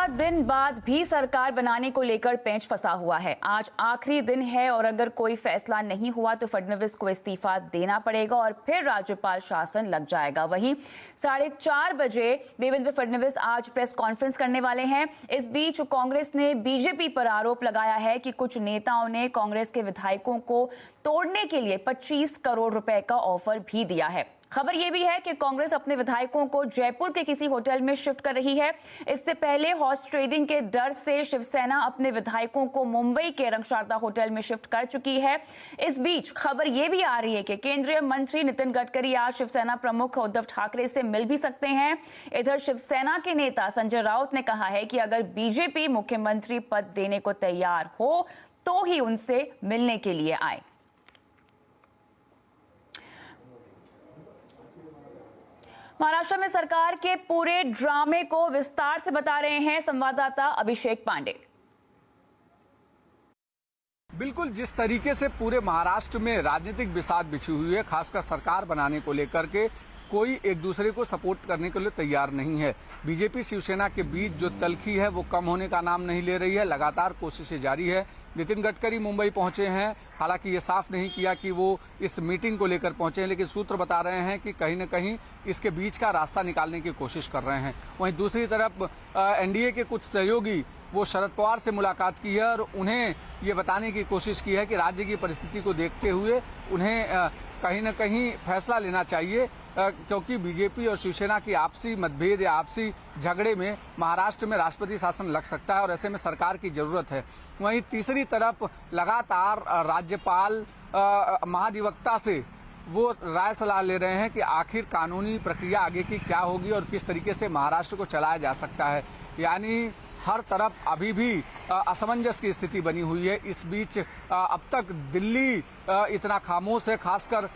दिन बाद भी सरकार बनाने को लेकर पेंच फंसा हुआ है। आज आखिरी दिन है और अगर कोई फैसला नहीं हुआ तो फडणवीस को इस्तीफा देना पड़ेगा और फिर राज्यपाल शासन लग जाएगा। वहीं 4:30 बजे देवेंद्र फडणवीस आज प्रेस कॉन्फ्रेंस करने वाले हैं। इस बीच कांग्रेस ने बीजेपी पर आरोप लगाया है कि कुछ नेताओं ने कांग्रेस के विधायकों को तोड़ने के लिए 25 करोड़ रुपए का ऑफर भी दिया है। खबर यह भी है कि कांग्रेस अपने विधायकों को जयपुर के किसी होटल में शिफ्ट कर रही है। इससे पहले हॉर्स ट्रेडिंग के डर से शिवसेना अपने विधायकों को मुंबई के रंगशारदा होटल में शिफ्ट कर चुकी है। इस बीच खबर यह भी आ रही है कि केंद्रीय मंत्री नितिन गडकरी आज शिवसेना प्रमुख उद्धव ठाकरे से मिल भी सकते हैं। इधर शिवसेना के नेता संजय राउत ने कहा है कि अगर बीजेपी मुख्यमंत्री पद देने को तैयार हो तो ही उनसे मिलने के लिए आए। महाराष्ट्र में सरकार के पूरे ड्रामे को विस्तार से बता रहे हैं संवाददाता अभिषेक पांडे। बिल्कुल, जिस तरीके से पूरे महाराष्ट्र में राजनीतिक बिसात बिछी हुई है, खासकर सरकार बनाने को लेकर के कोई एक दूसरे को सपोर्ट करने के लिए तैयार नहीं है। बीजेपी शिवसेना के बीच जो तल्खी है वो कम होने का नाम नहीं ले रही है। लगातार कोशिशें जारी है। नितिन गडकरी मुंबई पहुंचे हैं। हालांकि ये साफ नहीं किया कि वो इस मीटिंग को लेकर पहुंचे हैं, लेकिन सूत्र बता रहे हैं कि कहीं न कहीं इसके बीच का रास्ता निकालने की कोशिश कर रहे हैं। वहीं दूसरी तरफ एनडीए के कुछ सहयोगी वो शरद पवार से मुलाकात की है और उन्हें ये बताने की कोशिश की है कि राज्य की परिस्थिति को देखते हुए उन्हें कहीं न कहीं फैसला लेना चाहिए, क्योंकि बीजेपी और शिवसेना की आपसी मतभेद या आपसी झगड़े में महाराष्ट्र में राष्ट्रपति शासन लग सकता है और ऐसे में सरकार की जरूरत है। वहीं तीसरी तरफ लगातार राज्यपाल महाधिवक्ता से वो राय सलाह ले रहे हैं कि आखिर कानूनी प्रक्रिया आगे की क्या होगी और किस तरीके से महाराष्ट्र को चलाया जा सकता है। यानी हर तरफ अभी भी असमंजस की स्थिति बनी हुई है। इस बीच अब तक दिल्ली इतना खामोश है, खासकर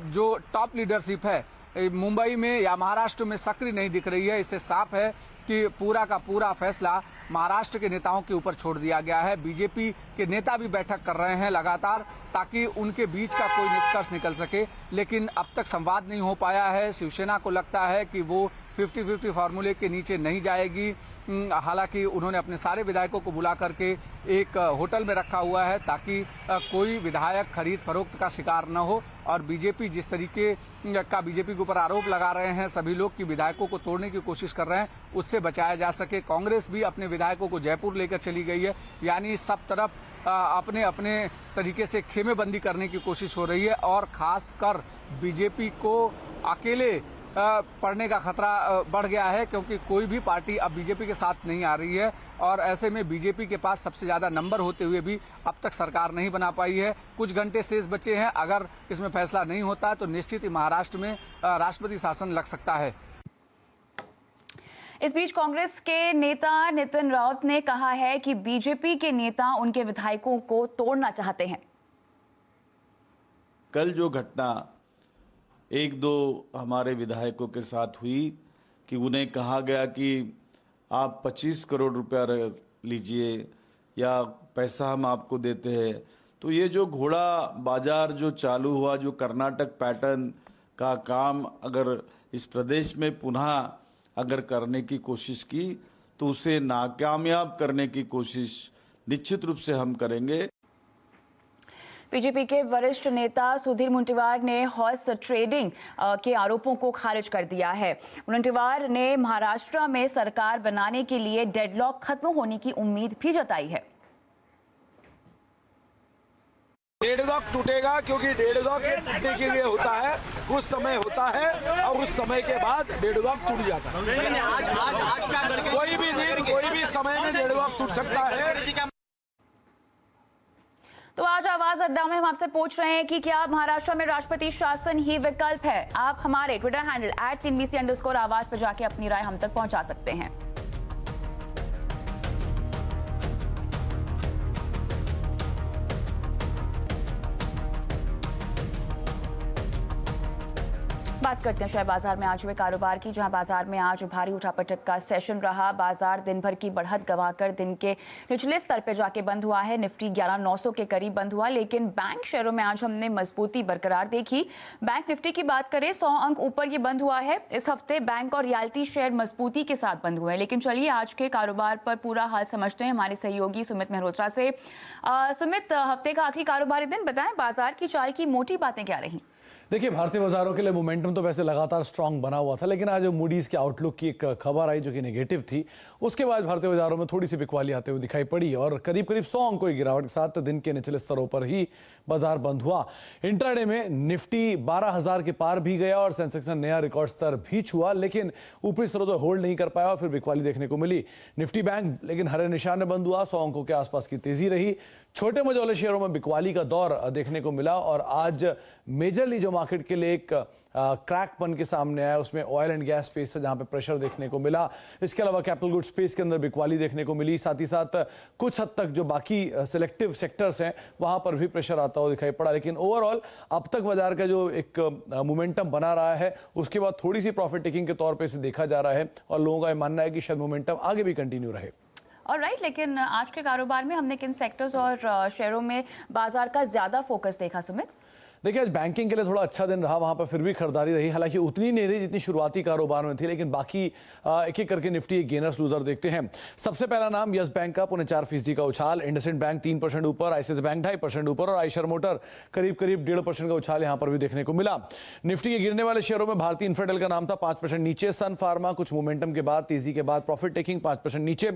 जो टॉप लीडरशिप है मुंबई में या महाराष्ट्र में सक्रिय नहीं दिख रही है। इससे साफ है कि पूरा का पूरा फैसला महाराष्ट्र के नेताओं के ऊपर छोड़ दिया गया है। बीजेपी के नेता भी बैठक कर रहे हैं लगातार ताकि उनके बीच का कोई निष्कर्ष निकल सके, लेकिन अब तक संवाद नहीं हो पाया है। शिवसेना को लगता है कि वो 50-50 फार्मूले के नीचे नहीं जाएगी। हालांकि उन्होंने अपने सारे विधायकों को बुला करके एक होटल में रखा हुआ है ताकि कोई विधायक खरीद फरोख्त का शिकार न हो। और बीजेपी जिस तरीके का बीजेपी के ऊपर आरोप लगा रहे हैं सभी लोग कि विधायकों को तोड़ने की कोशिश कर रहे हैं, उससे बचाया जा सके। कांग्रेस भी अपने विधायकों को जयपुर लेकर चली गई है। यानी सब तरफ अपने अपने तरीके से खेमेबंदी करने की कोशिश हो रही है और खासकर बीजेपी को अकेले पड़ने का खतरा बढ़ गया है, क्योंकि कोई भी पार्टी अब बीजेपी के साथ नहीं आ रही है और ऐसे में बीजेपी के पास सबसे ज्यादा नंबर होते हुए भी अब तक सरकार नहीं बना पाई है। कुछ घंटे शेष बचे हैं। अगर इसमें फैसला नहीं होता है तो निश्चित ही महाराष्ट्र में राष्ट्रपति शासन लग सकता है। इस बीच कांग्रेस के नेता नितिन राउत ने कहा है कि बीजेपी के नेता उनके विधायकों को तोड़ना चाहते हैं। कल जो घटना एक दो हमारे विधायकों के साथ हुई कि उन्हें कहा गया कि आप 25 करोड़ रुपया लीजिए या पैसा हम आपको देते हैं, तो ये जो घोड़ा बाजार जो चालू हुआ, जो कर्नाटक पैटर्न का काम अगर इस प्रदेश में पुनः अगर करने की कोशिश की तो उसे नाकामयाब करने की कोशिश निश्चित रूप से हम करेंगे। बीजेपी के वरिष्ठ नेता सुधीर मुनगंटीवार ने हॉर्स ट्रेडिंग के आरोपों को खारिज कर दिया है। मुनगंटीवार ने महाराष्ट्र में सरकार बनाने के लिए डेडलॉक खत्म होने की उम्मीद भी जताई है। डेडलॉक टूटेगा क्योंकि डेडलॉक टूटने के लिए होता है, कुछ समय होता है और उस समय के बाद डेडलॉक टूट जाता है। आज कोई भी दिन कोई भी समय में डेडलॉक टूट सकता है। तो आज आवाज अड्डा में हम आपसे पूछ रहे हैं कि क्या महाराष्ट्र में राष्ट्रपति शासन ही विकल्प है। आप हमारे ट्विटर हैंडल @CNBC_आवाज पर जाके अपनी राय हम तक पहुंचा सकते हैं। बात करते हैं शेयर बाजार में आज हुए कारोबार की, जहां बाजार में आज भारी उठापटक का सेशन रहा। बाजार दिन भर की बढ़त गंवाकर दिन के निचले स्तर पर जाके बंद हुआ है। निफ्टी 11,900 के करीब बंद हुआ, लेकिन बैंक शेयरों में आज हमने मजबूती बरकरार देखी। बैंक निफ्टी की बात करें 100 अंक ऊपर ये बंद हुआ है। इस हफ्ते बैंक और रियल्टी शेयर मजबूती के साथ बंद हुए हैं। लेकिन चलिए आज के कारोबार पर पूरा हाल समझते हैं हमारे सहयोगी सुमित मेहरोत्रा से। सुमित, हफ्ते का आखिरी कारोबारी दिन, बताएं बाजार की चाल की मोटी बातें क्या रही? देखिए, भारतीय बाजारों के लिए मोमेंटम तो वैसे लगातार स्ट्रांग बना हुआ था, लेकिन आज मूडीज के आउटलुक की एक खबर आई जो कि नेगेटिव थी। उसके बाद भारतीय बाजारों में थोड़ी सी बिकवाली आते हुए दिखाई पड़ी और करीब 100 अंकों की गिरावट के साथ दिन के निचले स्तरों पर ही बाजार बंद हुआ। इंट्राडे में निफ्टी 12,000 के पार भी गया और सेंसेक्स ने नया रिकॉर्ड स्तर भी छुआ, लेकिन ऊपरी स्तरों पर होल्ड नहीं कर पाया और फिर बिकवाली देखने को मिली। निफ्टी बैंक लेकिन हरे निशान में बंद हुआ, 100 अंकों के आसपास की तेजी रही। छोटे मझौले शेयरों में बिकवाली का दौर देखने को मिला और आज मेजरली जो मार्केट के लिए एक क्रैक बन के सामने आया उसमें ऑयल एंड गैस स्पेस है, जहां पे प्रेशर देखने को मिला। इसके अलावा कैपिटल गुड स्पेस के अंदर बिकवाली देखने को मिली। साथ ही साथ कुछ हद तक जो बाकी सिलेक्टिव सेक्टर्स हैं वहां पर भी प्रेशर आता हुआ दिखाई पड़ा। लेकिन ओवरऑल अब तक बाजार का जो एक मोमेंटम बना रहा है उसके बाद थोड़ी सी प्रॉफिट टेकिंग के तौर पर इसे देखा जा रहा है और लोगों का मानना है कि शायद मोमेंटम आगे भी कंटिन्यू रहे। ऑलराइट, लेकिन आज के कारोबार में हमने किन सेक्टर्स और शेयरों में बाजार का ज्यादा फोकस देखा सुमित? देखिए, आज बैंकिंग के लिए थोड़ा अच्छा दिन रहा, वहां पर फिर भी खरीदारी रही, हालांकि उतनी नहीं रही जितनी शुरुआती कारोबार में थी, लेकिन बाकी एक एक करके निफ्टी गेनर्स लूजर देखते हैं। सबसे पहला नाम यस बैंक का 4.25% का उछाल, इंडसइंड बैंक 3% ऊपर, आईसीआईसीआई बैंक 2.5% ऊपर और आइशर मोटर करीब 1.5% का उछाल यहां पर भी देखने को मिला। निफ्टी के गिरने वाले शेयरों में भारतीय इन्फ्राटेल का नाम था 5% नीचे, सन फार्मा कुछ मोमेंटम के बाद तेजी के बाद प्रॉफिट टेकिंग 5% नीचे,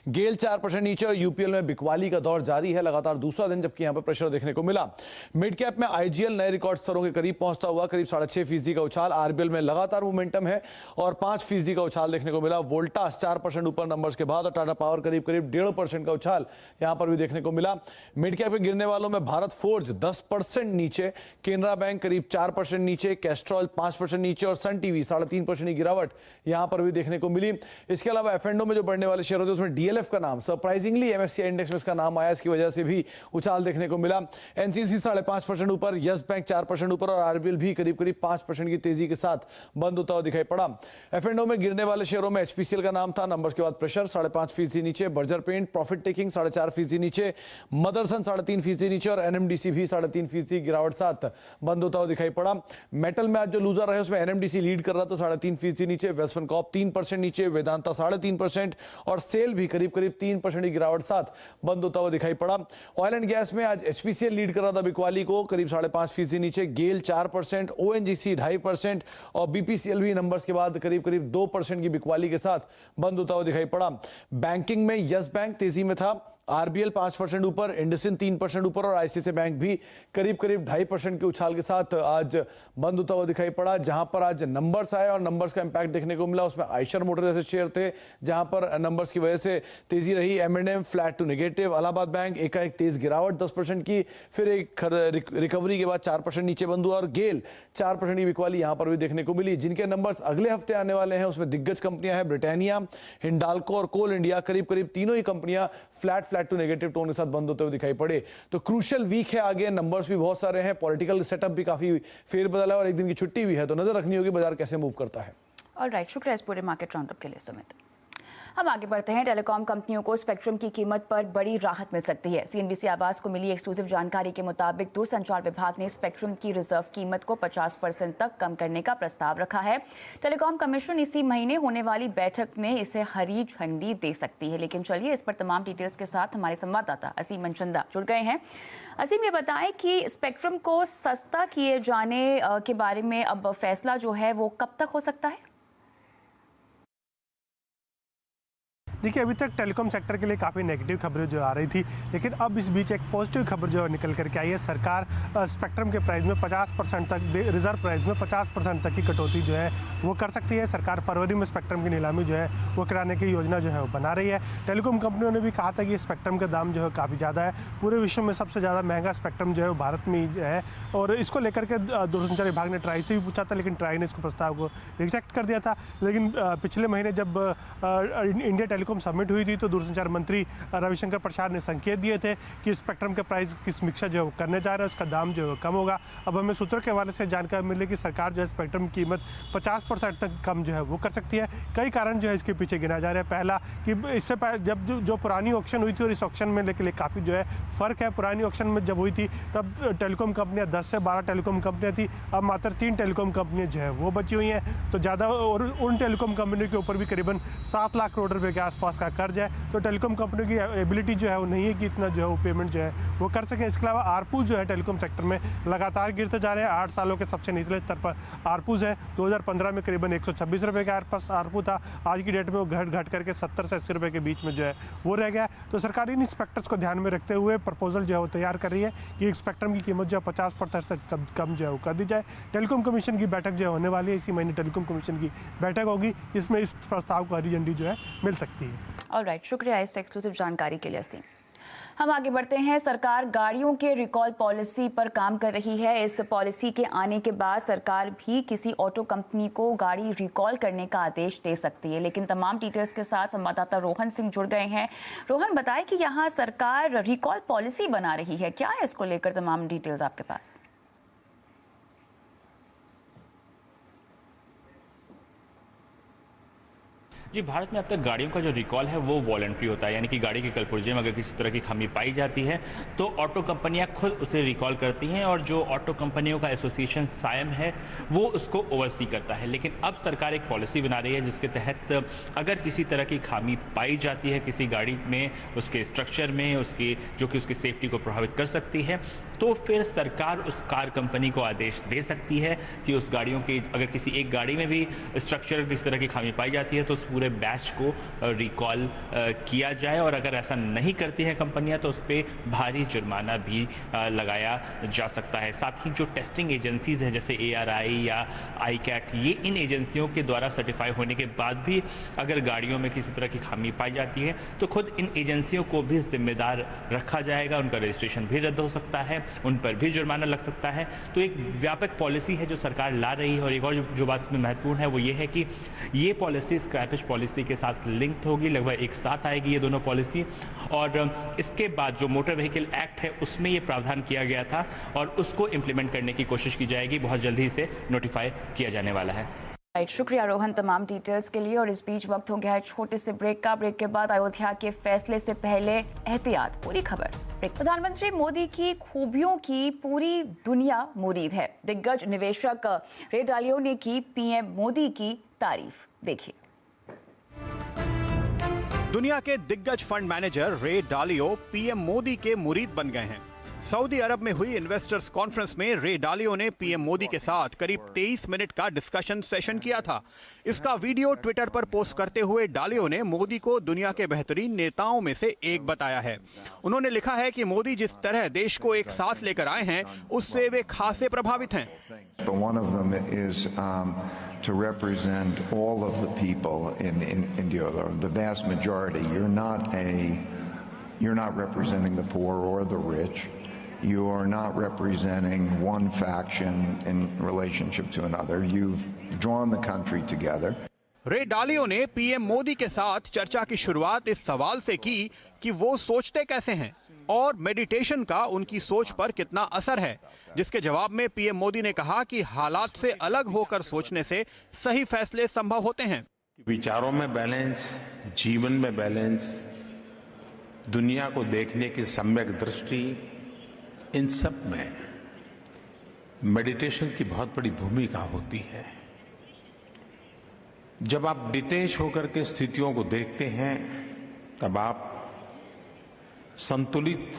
गेल 4% नीचे और यूपीएल में बिकवाली का दौर जारी है लगातार दूसरा दिन, जबकि यहां पर प्रेशर देखने को मिला। मिड कैप में आईजीएल नए रिकॉर्ड स्तरों के करीब पहुंचता हुआ, करीब 6.5% का उछाल। आरबीएल में लगातार मोमेंटम है और 5% का उछाल देखने को मिला। वोल्टास 4% ऊपर नंबर्स के बाद और टाटा पावर करीब 1.5% का उछाल यहां पर भी देखने को मिला। मिड कैप में गिरने वालों में भारत फोर्ज 10% नीचे, केनरा बैंक करीब 4% नीचे, कैस्ट्रॉल 5% नीचे और सन टीवी 3.5% की गिरावट यहां पर भी देखने को मिली। इसके अलावा एफएंडो में जो बढ़ने वाले शेयर होते हैं उसमें डीएलएफ का नाम सरप्राइजिंगली एमएससीआई इंडेक्स में इसका नाम आया, इसकी वजह से भी उछाल देखने को मिला। एनसीसी 5.5% ऊपर, यस बैंक 4% ऊपर और आरबीएल भी करीब 5% की तेजी के साथ बंद होता हुआ दिखाई पड़ा। एफएंडो में गिरने वाले शेयरों में एचपीसीएल का नाम था, नंबर्स के बाद प्रेशर 5.5% नीचे, बर्जर पेंट प्रॉफिट टेकिंग 4.5% नीचे, मदरसन 3.5% नीचे और एनएमडीसी भी 3.5% गिरावट साथ बंद होता हुआ दिखाई पड़ा। मेटल में आज जो लूजर रहे उसमें एनएमडीसी लीड कर रहा था 3.5% नीचे, वेस्टर्न कॉप 3% नीचे, वेदांता 3.5% और सेल भी करीब 3% की गिरावट साथ बंद होता हुआ दिखाई पड़ा। ऑयल एंड गैस में आज एचपीसीएल लीड कर रहा था बिकवाली को, करीब 5.5% नीचे, गेल 4%, ओएनजीसी 2.5% और बीपीसीएल भी नंबर्स के बाद करीब 2% की बिकवाली के साथ बंद होता हुआ दिखाई पड़ा। बैंकिंग में यस बैंक तेजी में था, आरबीएल 5% ऊपर, इंडसइंड 3% ऊपर और आईसीआईसीआई बैंक भी करीब 2.5% के उछाल के साथ आज बंद होता हुआ दिखाई पड़ा। जहां पर आज नंबर्स आए और नंबर्स का इंपैक्ट देखने को मिला उसमें आइशर मोटर जैसे शेयर थे जहां पर नंबर्स की वजह से तेजी रही। एम&एम flat to negative, Allahabad bank एकाएक तेज गिरावट 10% की, फिर एक रिकवरी के बाद 4% नीचे बंद हुआ और गेल 4% की बिकवाली यहां पर भी देखने को मिली। जिनके नंबर्स अगले हफ्ते आने वाले हैं उसमें दिग्गज कंपनियां हैं ब्रिटानिया, हिंडाल्को और कोल इंडिया, करीब तीनों ही कंपनियां फ्लैट टू नेगेटिव टोन के साथ बंद होते हुए दिखाई पड़े। तो क्रूशियल वीक है आगे, नंबर्स भी बहुत सारे हैं, पॉलिटिकल सेटअप भी काफी फेरबदल है और एक दिन की छुट्टी भी है, तो नजर रखनी होगी बाजार कैसे मूव करता है। ऑलराइट, शुक्रिया इस पूरे मार्केट राउंडअप के लिए सुमित। हम आगे बढ़ते हैं। टेलीकॉम कंपनियों को स्पेक्ट्रम की कीमत पर बड़ी राहत मिल सकती है। सीएनबीसी आवाज को मिली एक्सक्लूसिव जानकारी के मुताबिक दूरसंचार विभाग ने स्पेक्ट्रम की रिजर्व कीमत को 50% तक कम करने का प्रस्ताव रखा है। टेलीकॉम कमीशन इसी महीने होने वाली बैठक में इसे हरी झंडी दे सकती है। लेकिन चलिए इस पर तमाम डिटेल्स के साथ हमारे संवाददाता असीम मनचंदा जुड़ गए हैं। असीम, ये बताएं कि स्पेक्ट्रम को सस्ता किए जाने के बारे में अब फैसला जो है वो कब तक हो सकता है? देखिए, अभी तक टेलीकॉम सेक्टर के लिए काफ़ी नेगेटिव खबरें जो आ रही थी, लेकिन अब इस बीच एक पॉजिटिव खबर जो निकल करके आई है। सरकार स्पेक्ट्रम के प्राइस में 50% तक, रिजर्व प्राइस में 50% तक की कटौती जो है वो कर सकती है। सरकार फरवरी में स्पेक्ट्रम की नीलामी जो है वो कराने की योजना जो है वो बना रही है। टेलीकॉम कंपनियों ने भी कहा था कि स्पेक्ट्रम का दाम जो है काफ़ी ज़्यादा है, पूरे विश्व में सबसे ज़्यादा महंगा स्पेक्ट्रम जो है वो भारत में ही है। और इसको लेकर के दूरसंचार विभाग ने ट्राई से भी पूछा था, लेकिन ट्राई ने इसको प्रस्ताव को रिजेक्ट कर दिया था। लेकिन पिछले महीने जब इंडिया टेलीकॉम टेलीकॉम समिट हुई थी तो दूरसंचार मंत्री रविशंकर प्रसाद ने संकेत दिए थे कि स्पेक्ट्रम के प्राइस की समीक्षा जो है वो करने जा रहे हैं, उसका दाम जो है कम होगा। अब हमें सूत्रों के हवाले से जानकारी मिली कि सरकार जो है स्पेक्ट्रम की कीमत 50% तक कम जो है वो कर सकती है। कई कारण जो है इसके पीछे गिना जा रहा है। पहला कि इससे जब जो पुरानी ऑक्शन हुई थी और इस ऑक्शन में लेके काफ़ी जो है फ़र्क है। पुरानी ऑक्शन में जब हुई थी तब टेलीकॉम कंपनियां 10 से 12 टेलीकॉम कंपनियां थी, अब मात्र 3 टेलीकॉम कंपनियां जो है वो बची हुई हैं। तो ज़्यादा और उन टेलीकॉम कंपनियों के ऊपर भी करीबन 7 लाख करोड़ रुपए के आसपास का कर्ज है। तो टेलीकॉम कंपनियों की एबिलिटी जो है वो नहीं है कि इतना जो है वो पेमेंट जो है वो कर सकें। इसके अलावा आरपूज जो है टेलीकॉम सेक्टर में लगातार गिरते जा रहे हैं। 8 सालों के सबसे निचले स्तर पर आरपूज है। 2015 में करीबन 126 रुपये का आसपास आरपू था, आज की डेट में वो घट करके 70 से 80 रुपये के बीच में जो है वो रह गया। तो सरकार इन स्पेक्ट्रम्स को ध्यान में रखते हुए प्रपोजल जो है वो तैयार कर रही है कि स्पेक्ट्रम की कीमत जो है 50% कम जो है वो कर दी जाए। टेलीकॉम कमीशन की बैठक जो होने वाली है, इसी महीने टेलीकॉम कमीशन की बैठक होगी, इसमें इस प्रस्ताव को हरी झंडी जो है मिल सकती है। ऑलराइट, शुक्रिया इस एक्सक्लूसिव जानकारी के लिए। असीम, हम आगे बढ़ते हैं। सरकार गाड़ियों के रिकॉल पॉलिसी पर काम कर रही है। इस पॉलिसी के आने के बाद सरकार भी किसी ऑटो कंपनी को गाड़ी रिकॉल करने का आदेश दे सकती है। लेकिन तमाम डिटेल्स के साथ संवाददाता रोहन सिंह जुड़ गए हैं। रोहन, बताएं कि यहाँ सरकार रिकॉल पॉलिसी बना रही है, क्या है इसको लेकर तमाम डिटेल्स आपके पास? जी, भारत में अब तक गाड़ियों का जो रिकॉल है वो वॉलंटरी होता है, यानी कि गाड़ी के कलपुर्जे में अगर किसी तरह की खामी पाई जाती है तो ऑटो कंपनियां खुद उसे रिकॉल करती हैं और जो ऑटो कंपनियों का एसोसिएशन सायम है वो उसको ओवरसी करता है। लेकिन अब सरकार एक पॉलिसी बना रही है जिसके तहत अगर किसी तरह की खामी पाई जाती है किसी गाड़ी में, उसके स्ट्रक्चर में, उसकी जो कि उसकी सेफ्टी को प्रभावित कर सकती है, तो फिर सरकार उस कार कंपनी को आदेश दे सकती है कि उस गाड़ियों की अगर किसी एक गाड़ी में भी स्ट्रक्चर किसी तरह की खामी पाई जाती है तो उस पूरे बैच को रिकॉल किया जाए। और अगर ऐसा नहीं करती है कंपनियां तो उस पर भारी जुर्माना भी लगाया जा सकता है। साथ ही जो टेस्टिंग एजेंसीज हैं जैसे ARI या ICAT, ये इन एजेंसियों के द्वारा सर्टिफाई होने के बाद भी अगर गाड़ियों में किसी तरह की खामी पाई जाती है तो खुद इन एजेंसियों को भी जिम्मेदार रखा जाएगा, उनका रजिस्ट्रेशन भी रद्द हो सकता है, उन पर भी जुर्माना लग सकता है। तो एक व्यापक पॉलिसी है जो सरकार ला रही है। और एक और जो बात इसमें महत्वपूर्ण है वो ये है कि ये पॉलिसी स्क्रैपेज पॉलिसी के साथ लिंक्ड होगी, लगभग एक साथ आएगी ये दोनों पॉलिसी। और इसके बाद जो मोटर व्हीकल एक्ट है उसमें ये प्रावधान किया गया था और उसको इम्प्लीमेंट करने की कोशिश की जाएगी। बहुत जल्दी इसे नोटिफाई किया जाने वाला है। शुक्रिया रोहन तमाम डिटेल्स के लिए। और इस बीच वक्त हो गया है छोटे से ब्रेक का। ब्रेक के बाद अयोध्या के फैसले से पहले एहतियात, पूरी खबर। प्रधानमंत्री मोदी की खूबियों की पूरी दुनिया मुरीद है। दिग्गज निवेशक रे डालियो ने की पीएम मोदी की तारीफ, देखिए। दुनिया के दिग्गज फंड मैनेजर रे डालियो पीएम मोदी के मुरीद बन गए हैं। सऊदी अरब में हुई इन्वेस्टर्स कॉन्फ्रेंस में रे डालियो ने पीएम मोदी के साथ करीब 23 मिनट का डिस्कशन सेशन किया था। इसका वीडियो ट्विटर पर पोस्ट करते हुए डालियो ने मोदी को दुनिया के बेहतरीन नेताओं में से एक बताया है। उन्होंने लिखा है कि मोदी जिस तरह देश को एक साथ लेकर आए हैं उससे वे खासे प्रभावित हैं। To represent all of the people in India, the vast majority. You're not representing the poor or the rich. You are not representing one faction in relationship to another. You've drawn the country together. रे डालियो ने PM Modi के साथ चर्चा की शुरुआत इस सवाल से की कि वो सोचते कैसे हैं और मेडिटेशन का उनकी सोच पर कितना असर है, जिसके जवाब में पीएम मोदी ने कहा कि हालात से अलग होकर सोचने से सही फैसले संभव होते हैं। विचारों में बैलेंस, जीवन में बैलेंस, दुनिया को देखने की सम्यक दृष्टि, इन सब में मेडिटेशन की बहुत बड़ी भूमिका होती है। जब आप डिटेच होकर के स्थितियों को देखते हैं तब आप संतुलित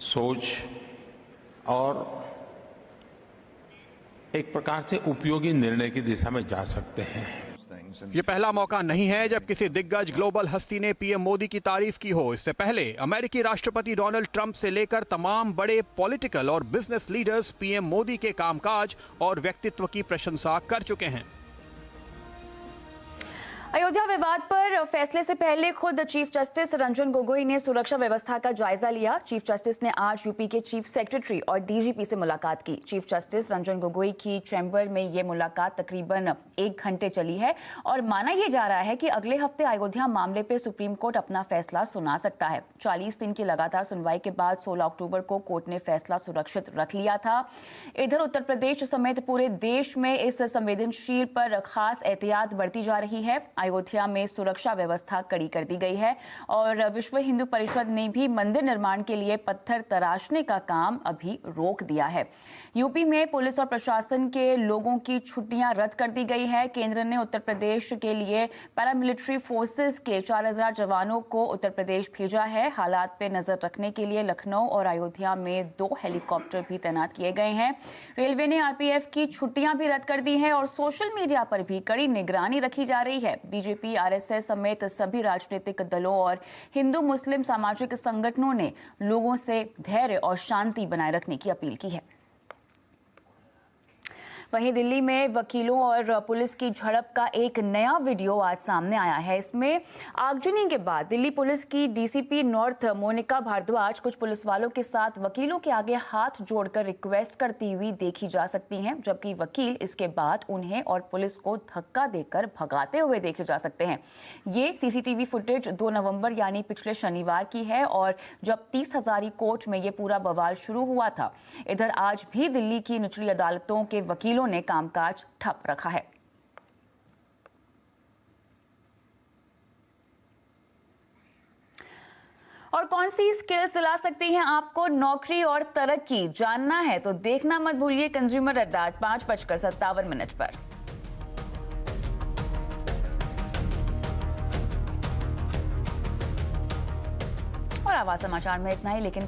सोच और एक प्रकार से उपयोगी निर्णय की दिशा में जा सकते हैं। ये पहला मौका नहीं है जब किसी दिग्गज ग्लोबल हस्ती ने पीएम मोदी की तारीफ की हो। इससे पहले अमेरिकी राष्ट्रपति डोनाल्ड ट्रंप से लेकर तमाम बड़े पॉलिटिकल और बिजनेस लीडर्स पीएम मोदी के कामकाज और व्यक्तित्व की प्रशंसा कर चुके हैं। अयोध्या विवाद पर फैसले से पहले खुद चीफ जस्टिस रंजन गोगोई ने सुरक्षा व्यवस्था का जायजा लिया। चीफ जस्टिस ने आज यूपी के चीफ सेक्रेटरी और डीजीपी से मुलाकात की। चीफ जस्टिस रंजन गोगोई की चैम्बर में ये मुलाकात तकरीबन 1 घंटे चली है और माना यह जा रहा है कि अगले हफ्ते अयोध्या मामले पर सुप्रीम कोर्ट अपना फैसला सुना सकता है। 40 दिन की लगातार सुनवाई के बाद 16 अक्टूबर को कोर्ट ने फैसला सुरक्षित रख लिया था। इधर उत्तर प्रदेश समेत पूरे देश में इस संवेदनशील पर खास एहतियात बरती जा रही है। अयोध्या में सुरक्षा व्यवस्था कड़ी कर दी गई है और विश्व हिंदू परिषद ने भी मंदिर निर्माण के लिए पत्थर तराशने का काम अभी रोक दिया है। यूपी में पुलिस और प्रशासन के लोगों की छुट्टियां रद्द कर दी गई है। केंद्र ने उत्तर प्रदेश के लिए पैरामिलिट्री फोर्सेस के 4000 जवानों को उत्तर प्रदेश भेजा है। हालात पे नजर रखने के लिए लखनऊ और अयोध्या में 2 हेलीकॉप्टर भी तैनात किए गए हैं। रेलवे ने आरपीएफ की छुट्टियां भी रद्द कर दी है और सोशल मीडिया पर भी कड़ी निगरानी रखी जा रही है। बीजेपी, आरएसएस समेत सभी राजनीतिक दलों और हिंदू मुस्लिम सामाजिक संगठनों ने लोगों से धैर्य और शांति बनाए रखने की अपील की है। वहीं दिल्ली में वकीलों और पुलिस की झड़प का एक नया वीडियो आज सामने आया है। इसमें आगजनी के बाद दिल्ली पुलिस की डीसीपी नॉर्थ मोनिका भारद्वाज कुछ पुलिस वालों के साथ वकीलों के आगे हाथ जोड़कर रिक्वेस्ट करती हुई देखी जा सकती हैं, जबकि वकील इसके बाद उन्हें और पुलिस को धक्का देकर भगाते हुए देखे जा सकते हैं। ये सीसीटीवी फुटेज 2 नवंबर यानी पिछले शनिवार की है और जब 30 हजारी कोर्ट में ये पूरा बवाल शुरू हुआ था। इधर आज भी दिल्ली की निचली अदालतों के वकीलों ने कामकाज ठप रखा है। और कौन सी स्किल्स दिला सकती हैं आपको नौकरी और तरक्की, जानना है तो देखना मत भूलिए कंज्यूमर अड्डा 5:57 पर। और आवाज समाचार में इतना ही, लेकिन